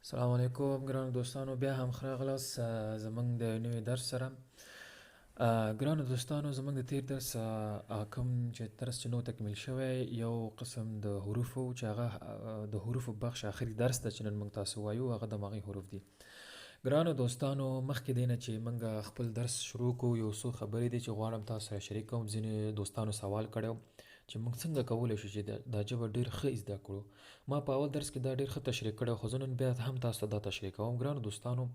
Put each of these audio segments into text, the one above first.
السلام علیکم ګرانو دوستانو، بیا هم ښه راغلاست زموږ د نوي درس سره. ګرانو دوستانو، زموږ د تیر درس کوم چې درس چې نو تکمیل شوی یو قسم د حروفو چې هغه د حروفو بخش آخري درس ده چې نن موږ تاسو وایو، هغه دماغي حروف دي. ګرانو دوستانو، مخکې دی نه چې موږ خپل درس شروع کوو، یو څو خبرې دي چې غواړم تاسو سره شریک کوم. ځینې دوستانو سوال کړی چې موږ څنګه کولی شو چې دا ژبه ډېر ښه زده کړو. ما په اول درس کې دا ډېر ښه تشریح کړی، خو زه نن بیا هم تاسو ته دا تشریح کوم. ګرانو دوستانو،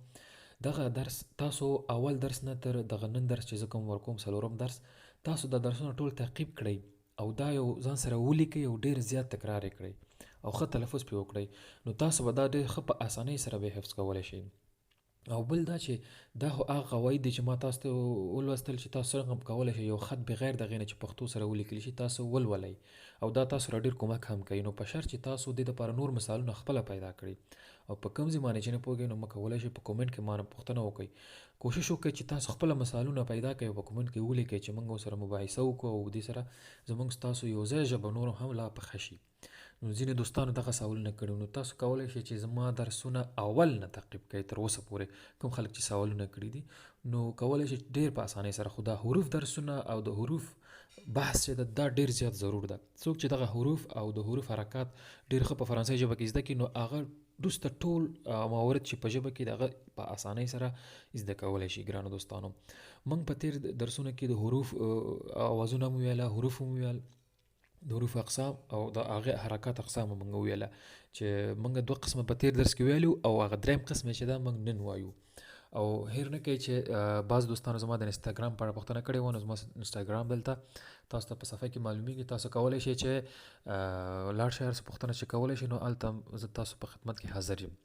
دغه درس تاسو اول درس نه تر دغه نن درس چې زه کوم ورکوم څلورم درس، تاسو دا درسونه ټول تعقیب کړئ او دا یو ځان سره ولیکئ او ډېر زیات تکرار یې کړئ او ښه تلفظ پرې وکړئ، نو تاسو به دا ډېر ښه په اسانۍ سره به حفظ کولی شئ. او بل دا چې دا خو هغه قواعد دي چې ما تاسو ته ولوستل چې تاسو څنګه کولی شئ یو خط بغیر د هغې نه چې پښتو سره ولیکلی شي تاسو ولولئ، او دا تاسو را ډېر کومک هم کوي. نو په شرط چې تاسو دې دپاره نور مثالونه خپله پیدا کړئ او په کوم ځای باندې چې نه پوهېږئ نو مه کولی شئ په کومنټ کې مانه پوښتنه وکړئ. کوشش وکړئ چې تاسو خپله مثالونه پیدا کړئ او په کومنټ کې ولیکئ چې موږ ورسره مباحثه وکړو او دې سره زموږ ستاسو یو ځای ژبه نور هم لا پخه شي. نو ځینې دوستانو دغه سوالونه کړي، نو تاسو کولی شئ چې زما درسونه اول نه تعقیب کړئ تر اوسه پورې. کوم خلک چې سوالونه کړي دي نو کولی شئ ډېر په اسانۍ سره، خو دا حروف درسونه او د حروف بحث چې ده دا ډېر زیات ضرور ده. څوک چې دغه حروف او د حروف حرکات ډېر ښه په فرانسوي ژبه کې زده کړي نو هغه وروسته ټول موارد چې په ژبه کې د هغه په اسانۍ سره زده کولی شي. ګرانو دوستانو، موږ په تیر درسونو کې د حروف اوازونه مو ویله، حروف مو ویل، د حروف اقسام او د هغې حرکات اقسام موږ وویله چې موږ دوه قسمه په تیر درس کې ویلو او هغه دریم قسم چې دا موږ نن وایو. او هیر نه کوئ چې بعض دوستانو زما د انسټاګرام په اړه پوښتنه کړې وه، نو زما انسټاګرام دلته تاسو ته په صفحه کې معلومیږي. تاسو کولی شئ چې لاړ شئ، هر څه پوښتنه چې کولی شئ نو هلته زه تاسو په خدمت کې حاضر یم.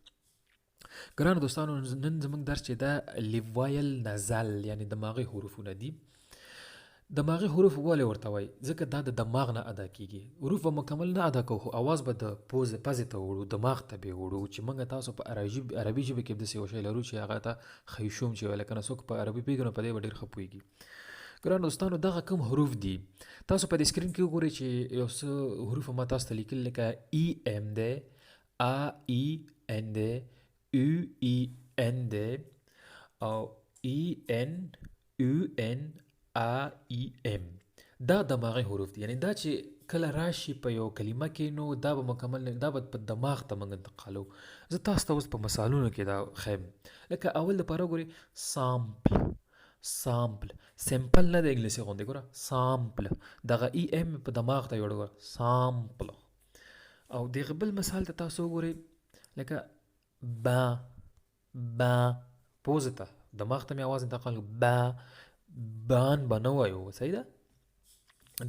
ګرانو دوستانو، نن زموږ درس چې دا لیوایل نزل یعنی دماغي حروفونه دي. دماغي حروف ولې ورته وایي؟ ځکه دا د دماغ نه ادا کیږي. حروف به مکمل نه ادا کوو، خو اواز به د پزې ته وړو، دماغ ته به وړو، چې موږ تاسو په عربي ژبه کې داسې یو شی لرو چې هغه ته خیشوم چې ویل کنه. څوک په عربي پوهېږي نو په دې به ډېر ښه پوهېږي. ګرانو دوستانو، دغه کوم حروف دي تاسو په دې سکرین کې وګورئ چې یو څه حروف ما تاسو ته لیکل لکه ای ام دی، ا ای ان دی، یو ای ان دی او ای ان یو ان ا ای ام. دا دماغي حروف دي، یعنی دا چې کله راشي په یو کلمه کې نو دا به مکمل نه، دا به په دماغ ته موږ انتقالو. زه تاسو ته اوس په مثالونو کې دا ښیم. لکه اول دپاره وګورئ سامپل. سامپل سمپل نه د انګلیسي غوندې، ګوره سامپل، دغه ای ام په دماغ ته یوړو، ګوره سامپل. او دغه بل مثال ته تاسو وګورئ لکه با. با پوزې ته دماغ ته مې اواز انتقال با، بان به نه وایو، صحیح ده.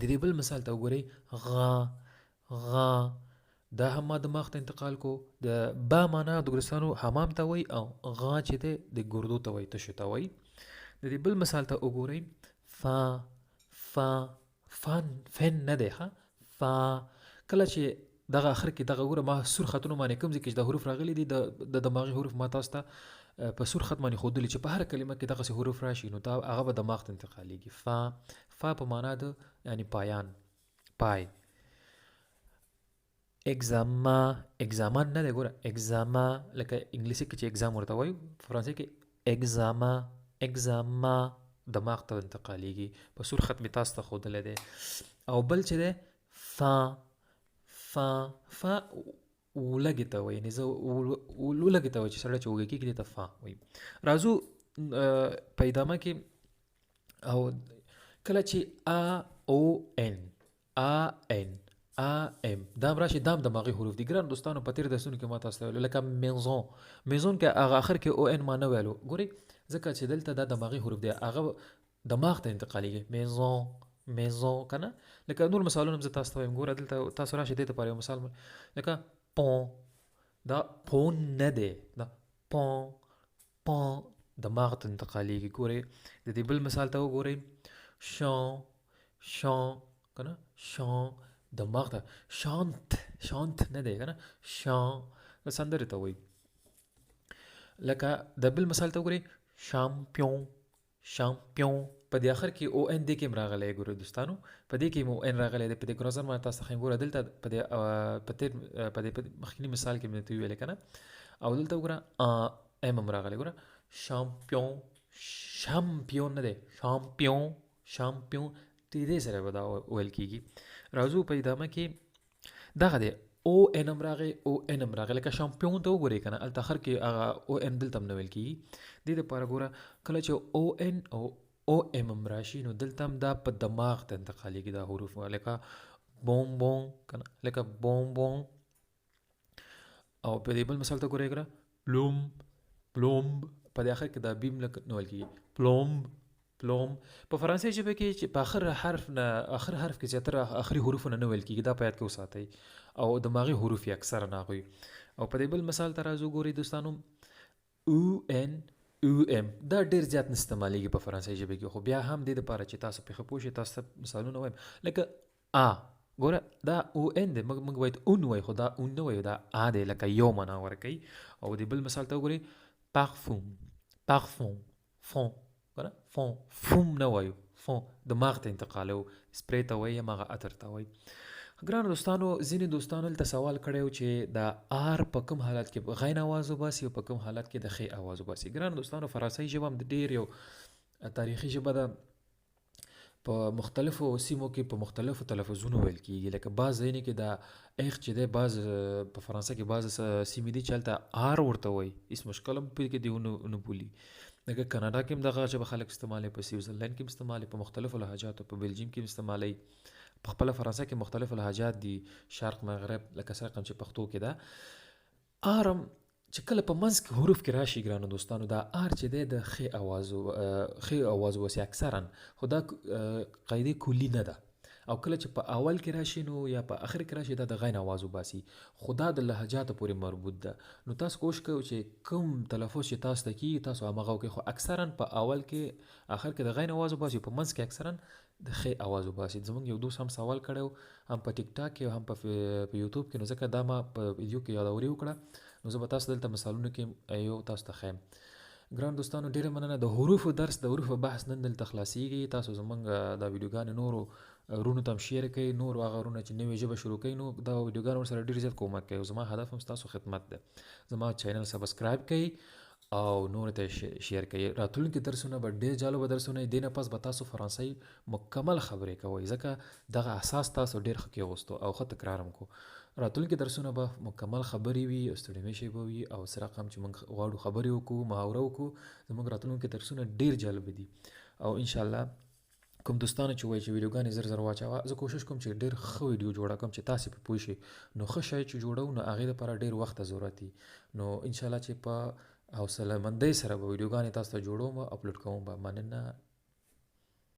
د دې بل مثال ته وګورئ غا. غا دا هم ما دماغ ته انتقال کو. د با معنا د ګرستانو حمام ته وایي او غا چې دی د ګردو ته وایي، تشو ته وایي. د دې بل مثال ته وګورئ فا. فا فن فن نه دی ښه، فا. کله چې دغه اخر کې دغه ګوره ما سور خطونو باندې کوم ځای کې چې د حروف راغلي دي د دماغي حروف ما تاسو ته په سور خط باندې ښودلي چې په هر کلمه کې دغسې حروف راشي نو دا هغه به دماغ ته انتقالېږي. فا. فا په معنا د یعنی پایان، پای. اگزاما. اگزامان نه دی ګوره، اگزاما لکه انګلیسي کې چې اگزام ورته وایو، فرانسې کې اگزاما. اگزاما دماغ ته انتقالېږي، په سور خط مې تاسو ته ښودلی دی. او بل چې دی فا. فا فا ولګې ته وایي، یعنې زه ولګې ته وایي چې سړی چې وږی کېږي دې ته فا وایي. راځو په ادامه کې او کله چې ا او ان، ا ان، ا ام دا هم راشي، دا هم دماغي حروف دي. ګران دوستانو، په تېر درسونو کې ما تاسو ته ویلو لکه میزون. میزون کې هغه آخر کې او ان ما نه ویلو، ګورئ ځکه چې دلته دا دماغي حروف دی، هغه دماغ ته انتقالېږي. میزون میزون که نه. لکه نور مثالونه هم زه تاسو ته وایم، ګوره دلته تاسو راشئ دې دپاره یو مثال لکه پون. دا پون نه دی، دا پون. پون دماغ ته انتقالېږي. ګورئ د دې بل مثال ته وګورئ شان. شان که نه، شان دماغ ته. شانت شانت نه دی که نه، شان سندرې ته وایي. لکه د بل مثال ته وګورئ شامپیون. شامپیون په دې اخر کې او ان د کې راغلی ګورو دوستانو په دې کې مو ان راغلی د په دې ګروزر ما تاسو څنګه ګوره دلته په دې په دې مخکینی مثال کې مې ته ویل کنه او دلته ګوره ام راغلی ګوره شامپیون شامپیون نه دی شامپیون شامپیون دې سره به دا ویل کېږي راځو په ادامه کې دغه دی او ان ام راغی او ان ام راغی لکه شامپیون ته وګورئ کنه الته اخر کې هغه او ان دلته هم نه ویل کېږي دې دپاره ګوره کله چې او ان او ام ام راشي نو دلته هم دا په دماغ ته انتقالېږي دا حروف لکه بوم بوم کنه لکه بوم بوم او په دې بل مثال ته ګورئ ګوره پلوم پلوم په دې اخر کې دا بیم لکه نه ویل کېږي پلوم پلوم په فرانسوي ژبه کې چې په آخر حرف کې زیاتره آخري حروفونه نه ویل کېږي دا په یاد کې وساتئ او دماغي حروف یې اکثره نه هغوی او په دې بل مثال ته راځو ګورئ دوستانو او ان او ام دا ډېر زیات نه استعمالیږي په فرانسوي ژبه کې خو بیا هم دې دپاره چې تاسو پرې ښه پوه شئ تاسو ته مثالونه وایم لکه ګوره دا او ان دی موږ باید اون وایو خو دا اون نه وایو دا دی لکه یو معنا ورکوي او دې بل مثال ته وګورئ پارفوم پارفوم فون کنه فون فوم نه وایو فون دماغ ته انتقالو سپری ته وایي هماغه عطر ته وایي ګرانو دوستانو ځینې دوستانو دلته سوال کړی و چې دا آر په کوم حالت کې غین آواز وباسي او په کوم حالت کې د خې آواز وباسي ګرانو دوستانو فرانسوي ژبه هم د ډېر یو تاریخي ژبه ده په مختلفو سیمو کې په مختلفو تلفظونو ویل کېږي لکه بعض ځایونو کې دا ایخ چې دی بعض په فرانسه کې بعض سیمې دي چې هلته آر ورته وایي هېڅ مشکل هم پرې کې دی ونه بولي لکه کاناډا کې هم دغه ژبه خلک استعمالوي په سویټزرلینډ کې هم استعمالوي په مختلفو لهجاتو په بلجیم کې هم استعمالوي په خپله فرانسه کې مختلف لهجات دي شرق مغرب لکه څرنګه چې پښتو کې ده آرم چې کله په منځ کې حروف کې راشي ګرانو دوستانو دا آر چې دی د ښې آواز وباسي اکثرا خو دا قاعدې کلي نه ده او کله چې په اول کې راشي نو یا په اخر کې راشي دا د غین آواز وباسي خو دا د لهجاتو پورې مربوط ده نو تاسو کوشش کوئ چې کوم تلفظ چې تاسو ته کېږي تاسو هماغه وکړئ خو اکثرا په اول کې اخر کې د غین آواز وباسي په منځ کې اکثرا د خې آواز وباسي زموږ یو دوست هم سوال کړی هم په ټیک ټاک کې هم په یوټیوب کې نو ځکه دا ما په ویډیو کې یادوري وکړه نو زه به تاسو دلته مثالونه کې یو تاسو ته ښیم ګران دوستانو ډیره مننه د حروفو درس د حروفو بحث نن دلته خلاصیږي تاسو زمونږ دا ویډیوګانې نورو رونو ته هم شیر کوئ نور هغه رونه چې نوې ژبه شروع کوي نو دا ویډیوګان ورسره ډېر زیات کومک کوي زما هدف هم ستاسو خدمت ده زما چینل سبسکرایب کړئ او نور ته شیر کړئ راتلونکي درسونه به ډېر جالبه درسونه دي نه پس به تاسو فرانسوي مکمل خبرې کوئ ځکه دغه اساس تاسو ډېر ښه کېغوستو او ښه تکرار هم کو راتلونکي درسونه به مکمل خبرې وي او ستړي مشي به وي او سره هم چې موږ غواړو خبرې وکړو محاوره وکړو زموږ راتلونکي درسونه ډېر جالب دي او انشاءالله کوم دوستانو چې وایي چې ویډیوګانې زر واچوه زه کوشش کوم چې ډېر ښه ویډیو جوړه کړم چې تاسې پرې پوه شئ نو ښه شی چې جوړو نو هغې دپاره ډېر وخت ضرورت دي نو انشاءالله چې په حوصله مندۍ سره به ویډیوګانې تاسو ته جوړوم اپلوډ کوم به مننه